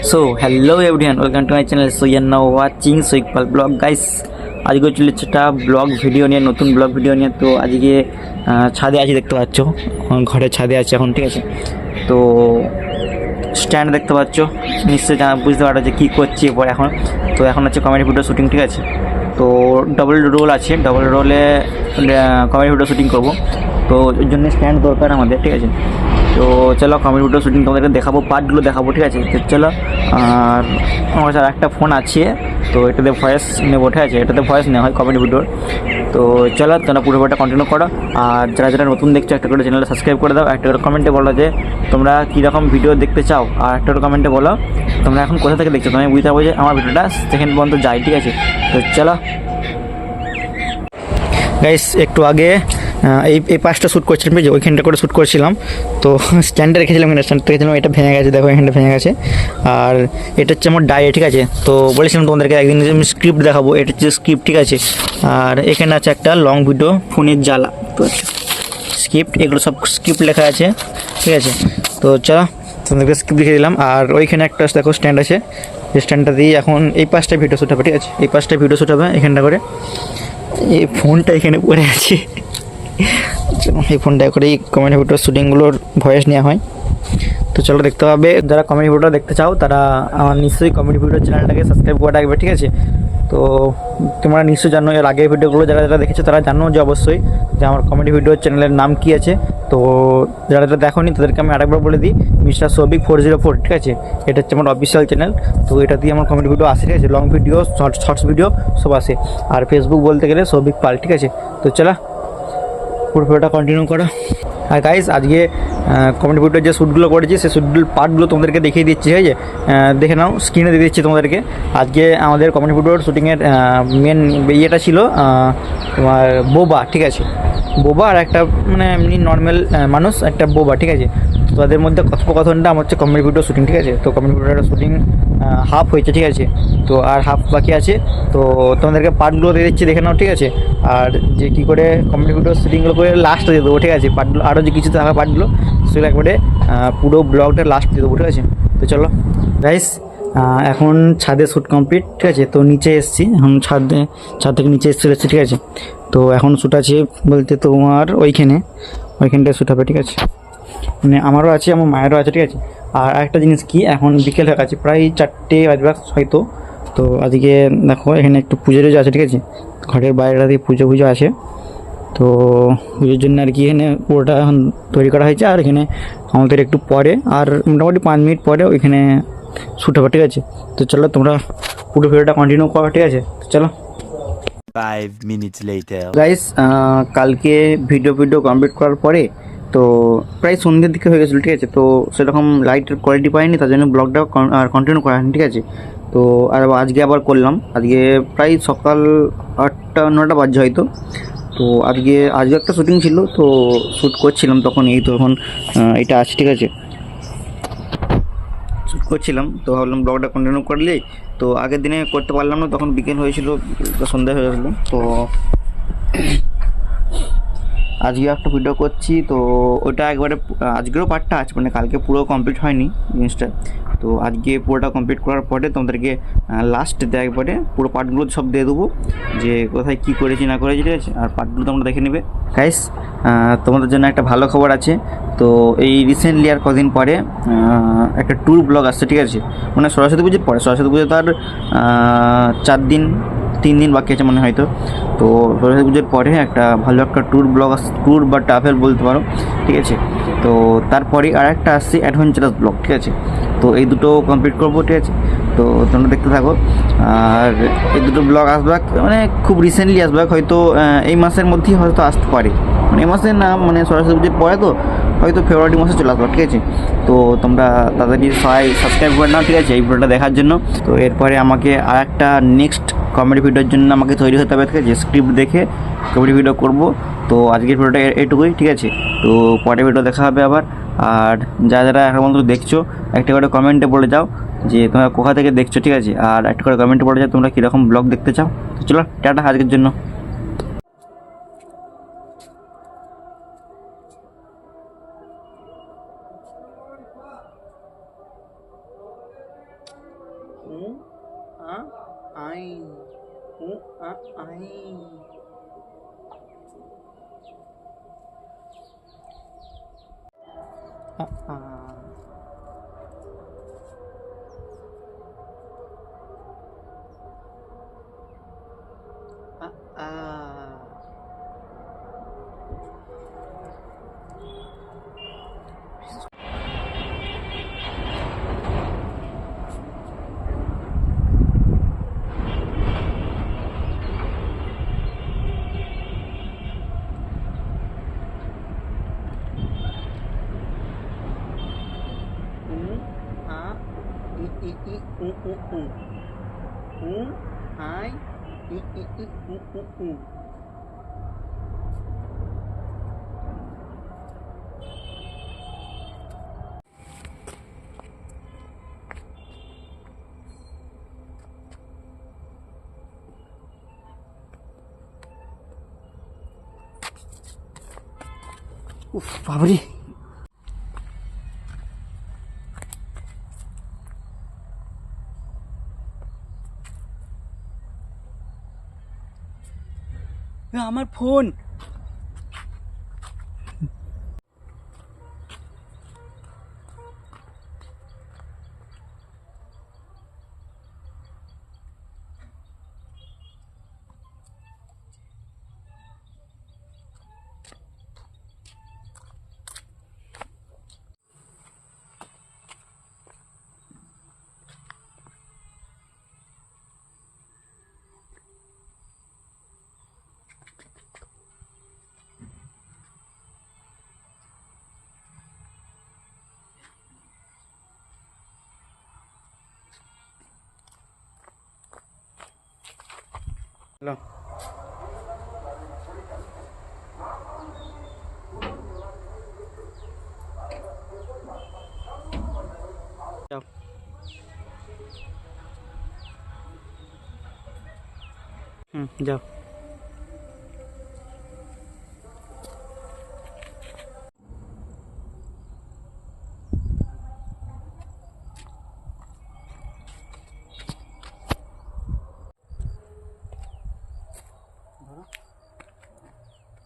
So hello everyone, welcome to my channel. So you are now watching Soikpal blog guys. আজকে চলে একটা blog video নিয়ে, নতুন blog video নিয়ে। তো আজকে ছাদে আছি, দেখতে পাচ্ছ ঘরের ছাদে আছে এখন, ঠিক আছে। তো স্ট্যান্ড দেখতে পাচ্ছ, নিশ্চয়ই বুঝতে পারো যে কী করছি এরপর এখন। তো এখন হচ্ছে কমেডি ভিডিও শ্যুটিং, ঠিক আছে। তো ডবল রোল আছে, ডবল রোলে কমেডি ভিডিও শ্যুটিং করবো। তো এর জন্য স্ট্যান্ড দরকার আমাদের, ঠিক আছে। তো চলো কমেডি ভিডিও শ্যুটিং তোমাদেরকে দেখাবো, পার্টগুলো দেখাবো, ঠিক আছে। তো চলো, আর আমার কাছে একটা ফোন আছে, তো এটাতে ভয়েস নেবো, ঠিক আছে। এটাতে ভয়েস নেওয়া হয় কমেডি ভিডিওর। তো চলো তোমরা পুরো ভিডিওটা কন্টিনিউ করো। আর যারা যারা নতুন দেখছো, একটা করে চ্যানেলটা সাবস্ক্রাইব করে দাও। একটা করে কমেন্টে বলো যে তোমরা কীরকম ভিডিও দেখতে চাও, আর একটা করে কমেন্টে বলো তোমরা এখন কোথা থেকে দেখছো। তুমি বুঝতে পারবো যে আমার ভিডিওটা সেকেন্ড পর্যন্ত যায়, ঠিক আছে। তো চলো গাইস, একটু আগে এই পাশটা শ্যুট করছিলাম, যে ওইখানটা করে শ্যুট করছিলাম। তো স্ট্যান্ডে রেখেছিলাম, স্ট্যান্ডটা রেখেছিলাম, এটা ভেঙে গেছে, দেখো এখানটা ভেঙে গেছে। আর এটা হচ্ছে আমার ডায়ে, ঠিক আছে। তো বলেছিলাম তোমাদেরকে একদিন আমি স্ক্রিপ্ট দেখাবো, এটা হচ্ছে স্ক্রিপ্ট, ঠিক আছে। আর এখানে আছে একটা লং ভিডিও, ফোনের জ্বালা, তো স্ক্রিপ্ট, এগুলো সব স্ক্রিপ্ট লেখা আছে, ঠিক আছে। তো চলো তোমাদেরকে স্ক্রিপ্ট লিখে দিলাম। আর ওইখানে একটা দেখো স্ট্যান্ড আছে, এই স্ট্যান্ডটা দিয়ে এখন এই পাশটা ভিডিও শ্যুট হবে, ঠিক আছে। এই পাশটা ভিডিও শ্যুট হবে এখানটা করে। এই ফোনটা এখানে পড়ে আছে, এই ফোনটা করে এই কমেডি ভিডিও শ্যুটিংগুলোর ভয়েস নেওয়া হয়। তো চলো দেখতে পাবে, যারা কমেডি ভিডিও দেখতে চাও তারা আমার নিশ্চয়ই কমেডি ভিডিও চ্যানেলটাকে সাবস্ক্রাইব করে রাখবে, ঠিক আছে। তো তোমরা নিশ্চয়ই জানো, এর আগের ভিডিওগুলো যারা যারা দেখেছো তারা জানো যে অবশ্যই যে আমার কমেডি ভিডিও চ্যানেলের নাম কী আছে। তো যারা যারা দেখোনি তাদেরকে আমি আরেকবার বলে দিই, মিস্টার সৌভিক 404, ঠিক আছে। এটা হচ্ছে আমার অফিসিয়াল চ্যানেল। তো এটা দিয়ে আমার কমেডি ভিডিও আসে, ঠিক আছে। লং ভিডিও, শর্টস ভিডিও সব আসে। আর ফেসবুক বলতে গেলে সৌভিক পাল, ঠিক আছে। তো চলো পুরো ভিডিওটা কন্টিনিউ করো। আর গাইস, আজকে কমেডি ভিডিওর যে শ্যুটগুলো করেছি সেই শ্যুটগুলোর পার্টগুলো তোমাদেরকে দেখিয়ে দিচ্ছি, ঠিক আছে। দেখে নাও, স্ক্রিনে দিয়ে দিচ্ছি তোমাদেরকে। আজকে আমাদের কমেডি ভিডিওর শ্যুটিংয়ের মেন ইয়েটা ছিল তোমার বোবা, ঠিক আছে। বোবা আর একটা মানে এমনি নর্মাল মানুষ, একটা বোবা, ঠিক আছে। তো তাদের মধ্যে কথোপকথনটা আমার হচ্ছে কমেডি ভিডিও শ্যুটিং, ঠিক আছে। তো কমেডি ভিডিওটা শ্যুটিং হাফ হয়েছে, ঠিক আছে। তো আর হাফ বাকি আছে। তো তোমাদেরকে পার্টগুলো দিয়ে দিচ্ছি, দেখে নাও, ঠিক আছে। আর যে কী করে কমেডি ভিডিও শ্যুটিংগুলো করে লাস্টে দিয়ে দেবো, ঠিক আছে। পার্টগুলো আরও যে কিছু থাকা পার্টগুলো সেগুলো একবারে পুরো ব্লগটা লাস্ট দিয়ে দেবো, ঠিক আছে। তো চলো গাইস, এখন ছাদে শ্যুট কমপ্লিট, ঠিক আছে। তো নিচে এসেছি এখন, ছাদ থেকে নিচে এসে ঠিক আছে। তো এখন শ্যুট আছে বলতে তোমার ওইখানটায় শ্যুট হবে, ঠিক আছে। মানে আমারও আছে, আমার মায়েরও আছে, ঠিক আছে। আর একটা জিনিস কি, এখন বিকেল হয়ে গেছে, প্রায় 4টে বাজবে হয়তো। তো আজকে দেখো এখানে একটু পুজোর আছে, ঠিক আছে। ঘরের বাইরেটা দিয়ে পুজো আছে। তো পুজোর জন্য আর কি এখানে পুরোটা এখন তৈরি করা হয়েছে। আর এখানে আমাদের একটু পরে, আর মোটামুটি 5 মিনিট পরে ওইখানে শ্যুট হবে, ঠিক আছে। তো চলো তোমরা পুরো ভিডিওটা কন্টিনিউ করো, ঠিক আছে। তো চলো 5 minutes later. গাইস, কালকে ভিডিও কমপ্লিট করার পরে তো প্রায় সন্ধ্যের দিকে হয়ে গেছিলো, ঠিক আছে। তো সেরকম লাইটের কোয়ালিটি পাইনি, তার জন্য ব্লগটা আর কন্টিনিউ করা হয়নি, ঠিক আছে। তো আর আজকে আবার করলাম, আজকে প্রায় সকাল 8টা-9টা বাজছে হয়তো। তো আজকে একটা শ্যুটিং ছিল, তো শ্যুট করছিলাম তখন, এই তো এখন এটা আছে, ঠিক আছে। শ্যুট করছিলাম, তো ভাবলাম ব্লগটা কন্টিনিউ করলেই। তো আগের দিনে করতে পারলাম না, তখন বিকেল হয়েছিল, সন্ধ্যা হয়ে গেছিলো। তো আজকে একটা ভিডিও করছি, তো ওটা একবারে আজকেরও পার্টটা আছে, মানে কালকে পুরো কমপ্লিট হয়নি জিনিসটা। তো আজকে পুরোটা কমপ্লিট করার পরে তোমাদেরকে লাস্টে একবারে পুরো পার্টগুলো সব দিয়ে দেবো, যে কোথায় কী করেছি না করেছি, ঠিক আছে। আর পার্টগুলো তোমরা দেখে নেবে গাইস। তোমাদের জন্য একটা ভালো খবর আছে। তো এই রিসেন্টলি আর কদিন পরে একটা ট্যুর ব্লগ আসছে, ঠিক আছে। মানে সরস্বতী পুজোর পরে, সরস্বতী পুজো তার 3 দিন বাকি আছে মনে হয়তো। তো সরস্বতী পুজোর পরে একটা ভালো একটা ট্যুর বা ট্রাভেল বলতে পারো, ঠিক আছে। তো তারপরে আর একটা আসছে অ্যাডভেঞ্চারাস ব্লগ, ঠিক আছে। তো এই দুটো কমপ্লিট করবো, ঠিক আছে। তো তোমরা দেখতে থাকো। আর এই দুটো ব্লগ আসবে মানে খুব রিসেন্টলি আসবে, হয়তো এই মাসের মধ্যেই হয়তো আসতে পারে। মানে এই মাসে না, মানে সরস্বতী পুজোর পরে তো হয়তো ফেব্রুয়ারি মাসে চলে আসবে, ঠিক আছে। তো তোমরা তাড়াতাড়ি সবাই সাবস্ক্রাইব করে নাও, ঠিক আছে, এই ভিডিওটা দেখার জন্য। তো এরপরে আমাকে আর একটা নেক্সট কমেডি ভিডিওর জন্য আমাকে তৈরি হতে হবে, ঠিক আছে। স্ক্রিপ্ট দেখে কমেডি ভিডিও করব। তো আজকের ভিডিওটা এইটুকুই, ঠিক আছে। তো পরের ভিডিও দেখা হবে আবার। আর যারা যারা এখন পর্যন্ত দেখছো, একটা করে কমেন্টে বলে যাও যে তোমরা কোথা থেকে দেখছো, ঠিক আছে। আর একটা করে কমেন্টে বলে যাও তোমরা কীরকম ব্লগ দেখতে চাও। তো চলো টাটা আজকের জন্য। আ আই উ আ আই আ আ আ আ উ আ ই ই ই উ উ উ উ আই ই ই ই উ উ উ উফ বাবারে আমার ফোন হ্যালো যাও যাও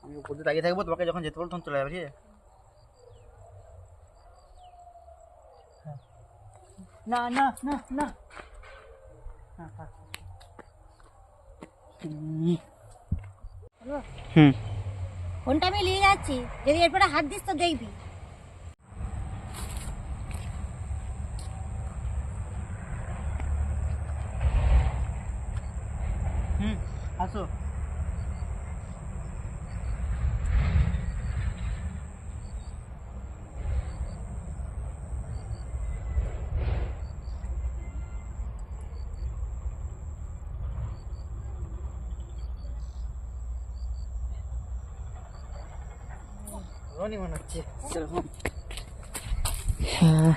আমি উপর দিয়ে তাকিয়ে থাকবো, তোমাকে যখন যেতে বলবো তখন চলে যাবে, ঠিক আছে? না না না না হুম ফোনটা আমি নিয়ে যাচ্ছি, যদি এরপরে হাত দিস তো দেখবি। আসো মনে হচ্ছে সেরকম। হ্যাঁ